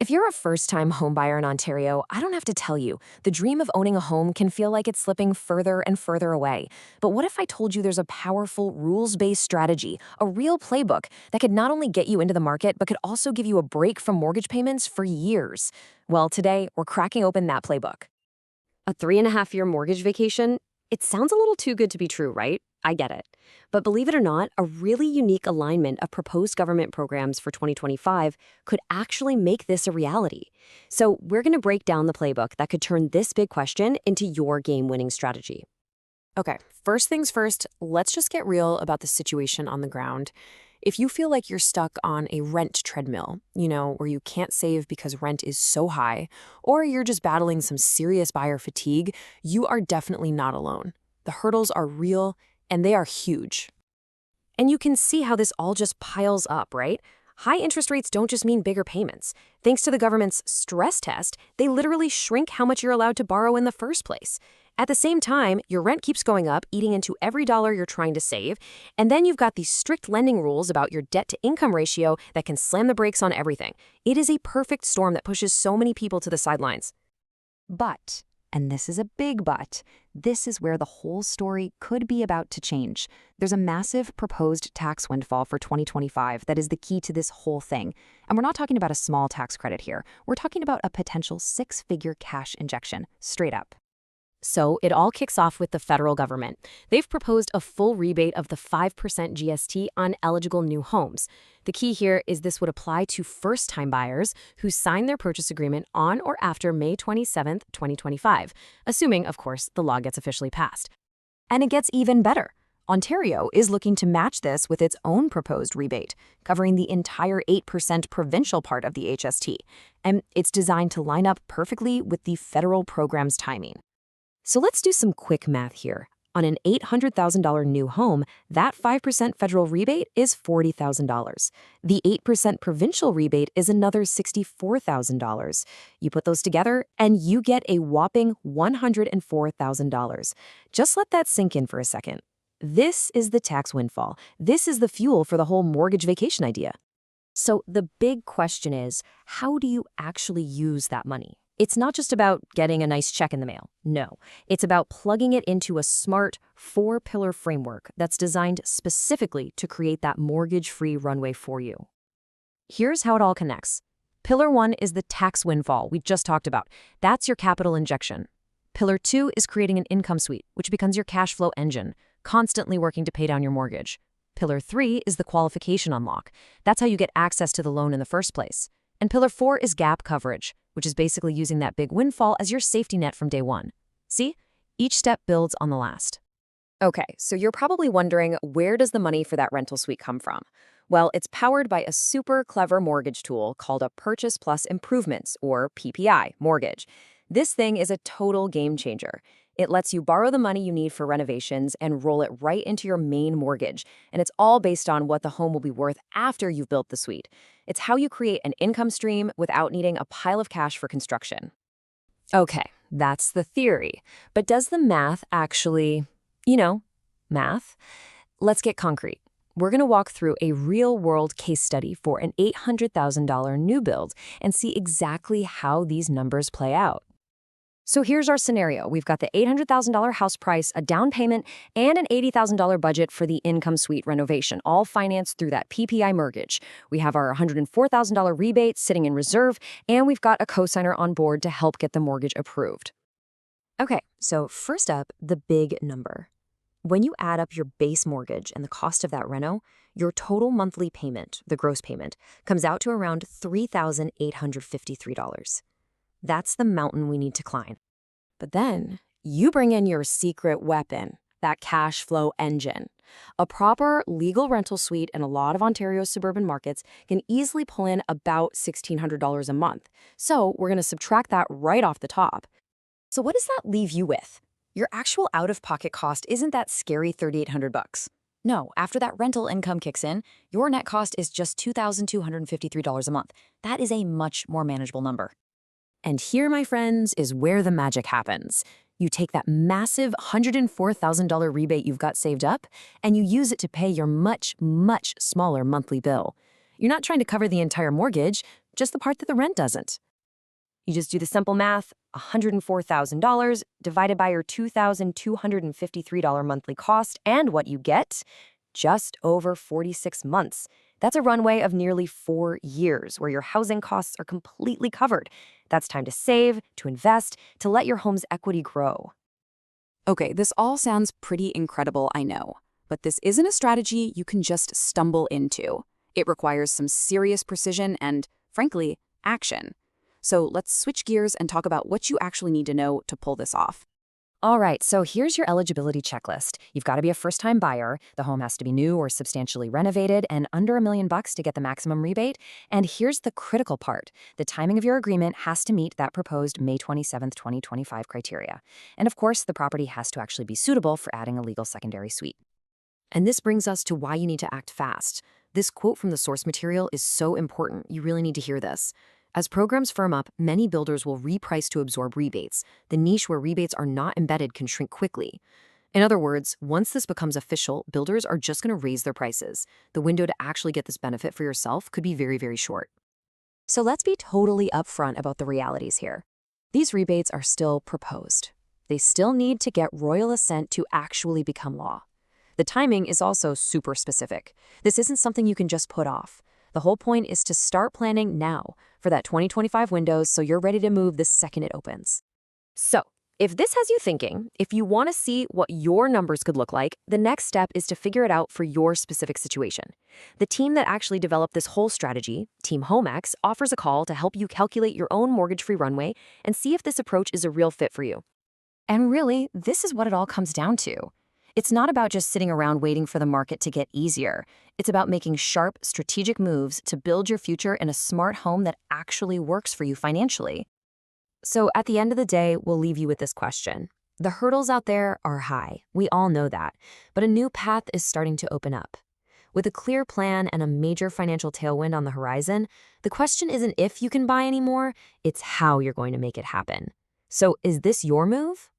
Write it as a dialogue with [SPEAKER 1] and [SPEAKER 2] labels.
[SPEAKER 1] If you're a first-time homebuyer in Ontario, I don't have to tell you, the dream of owning a home can feel like it's slipping further and further away. But what if I told you there's a powerful, rules-based strategy, a real playbook that could not only get you into the market, but could also give you a break from mortgage payments for years? Well, today, we're cracking open that playbook.
[SPEAKER 2] A 3.5-year mortgage vacation? It sounds a little too good to be true, right? I get it. But believe it or not, a really unique alignment of proposed government programs for 2025 could actually make this a reality. So we're going to break down the playbook that could turn this big question into your game-winning strategy.
[SPEAKER 3] Okay, first things first, let's just get real about the situation on the ground. If you feel like you're stuck on a rent treadmill, where you can't save because rent is so high, or you're just battling some serious buyer fatigue, you are definitely not alone. The hurdles are real, and they are huge.
[SPEAKER 2] And you can see how this all just piles up, right? High interest rates don't just mean bigger payments. Thanks to the government's stress test, they literally shrink how much you're allowed to borrow in the first place. At the same time, your rent keeps going up, eating into every dollar you're trying to save, and then you've got these strict lending rules about your debt-to-income ratio that can slam the brakes on everything. It is a perfect storm that pushes so many people to the sidelines.
[SPEAKER 4] But, and this is a big but, this is where the whole story could be about to change. There's a massive proposed tax windfall for 2025 that is the key to this whole thing. And we're not talking about a small tax credit here. We're talking about a potential 6-figure cash injection, straight up.
[SPEAKER 2] So it all kicks off with the federal government. They've proposed a full rebate of the 5% GST on eligible new homes. The key here is this would apply to first-time buyers who sign their purchase agreement on or after May 27, 2025, assuming, of course, the law gets officially passed.
[SPEAKER 4] And it gets even better. Ontario is looking to match this with its own proposed rebate, covering the entire 8% provincial part of the HST. And it's designed to line up perfectly with the federal program's timing.
[SPEAKER 2] So let's do some quick math here. On an $800,000 new home, that 5% federal rebate is $40,000. The 8% provincial rebate is another $64,000. You put those together, and you get a whopping $104,000. Just let that sink in for a second. This is the tax windfall. This is the fuel for the whole mortgage vacation idea. So the big question is, how do you actually use that money? It's not just about getting a nice check in the mail. No, it's about plugging it into a smart 4-pillar framework that's designed specifically to create that mortgage-free runway for you. Here's how it all connects. Pillar 1 is the tax windfall we just talked about. That's your capital injection. Pillar 2 is creating an income suite, which becomes your cash flow engine, constantly working to pay down your mortgage. Pillar 3 is the qualification unlock. That's how you get access to the loan in the first place. And Pillar 4 is gap coverage, which is basically using that big windfall as your safety net from day one. See? Each step builds on the last.
[SPEAKER 1] Okay, so you're probably wondering, where does the money for that rental suite come from? Well, it's powered by a super clever mortgage tool called a Purchase Plus Improvements, or PPI, mortgage. This thing is a total game changer. It lets you borrow the money you need for renovations and roll it right into your main mortgage, and it's all based on what the home will be worth after you've built the suite. It's how you create an income stream without needing a pile of cash for construction.
[SPEAKER 2] Okay, that's the theory. But does the math actually, math? Let's get concrete. We're going to walk through a real-world case study for an $800,000 new build and see exactly how these numbers play out. So here's our scenario. We've got the $800,000 house price, a down payment, and an $80,000 budget for the income suite renovation, all financed through that PPI mortgage. We have our $104,000 rebate sitting in reserve, and we've got a cosigner on board to help get the mortgage approved. Okay, so first up, the big number. When you add up your base mortgage and the cost of that reno, your total monthly payment, the gross payment, comes out to around $3,853. That's the mountain we need to climb.
[SPEAKER 3] But then you bring in your secret weapon, that cash flow engine. A proper legal rental suite in a lot of Ontario's suburban markets can easily pull in about $1,600 a month. So we're going to subtract that right off the top.
[SPEAKER 1] So what does that leave you with? Your actual out-of-pocket cost isn't that scary $3,800. No, after that rental income kicks in, your net cost is just $2,253 a month. That is a much more manageable number.
[SPEAKER 2] And here, my friends, is where the magic happens. You take that massive $104,000 rebate you've got saved up, and you use it to pay your much, much smaller monthly bill. You're not trying to cover the entire mortgage, just the part that the rent doesn't. You just do the simple math, $104,000 divided by your $2,253 monthly cost, and what you get? Just over 46 months. That's a runway of nearly 4 years where your housing costs are completely covered. That's time to save, to invest, to let your home's equity grow.
[SPEAKER 3] Okay, this all sounds pretty incredible, I know. But this isn't a strategy you can just stumble into. It requires some serious precision and, frankly, action. So let's switch gears and talk about what you actually need to know to pull this off.
[SPEAKER 2] All right, so here's your eligibility checklist. You've got to be a first-time buyer, the home has to be new or substantially renovated, and under $1 million to get the maximum rebate. And here's the critical part. The timing of your agreement has to meet that proposed May 27th, 2025 criteria. And of course, the property has to actually be suitable for adding a legal secondary suite. And this brings us to why you need to act fast. This quote from the source material is so important, you really need to hear this. As programs firm up, many builders will reprice to absorb rebates. The niche where rebates are not embedded can shrink quickly. In other words, once this becomes official, builders are just going to raise their prices. The window to actually get this benefit for yourself could be very, very short.
[SPEAKER 3] So let's be totally upfront about the realities here. These rebates are still proposed. They still need to get Royal Assent to actually become law. The timing is also super specific. This isn't something you can just put off. The whole point is to start planning now for that 2025 window so you're ready to move the second it opens.
[SPEAKER 2] So, if this has you thinking, if you want to see what your numbers could look like, the next step is to figure it out for your specific situation. The team that actually developed this whole strategy, Team HomeX, offers a call to help you calculate your own mortgage-free runway and see if this approach is a real fit for you. And really, this is what it all comes down to. It's not about just sitting around waiting for the market to get easier. It's about making sharp, strategic moves to build your future in a smart home that actually works for you financially. So at the end of the day, we'll leave you with this question. The hurdles out there are high. We all know that. But a new path is starting to open up. With a clear plan and a major financial tailwind on the horizon, the question isn't if you can buy anymore, it's how you're going to make it happen. So is this your move?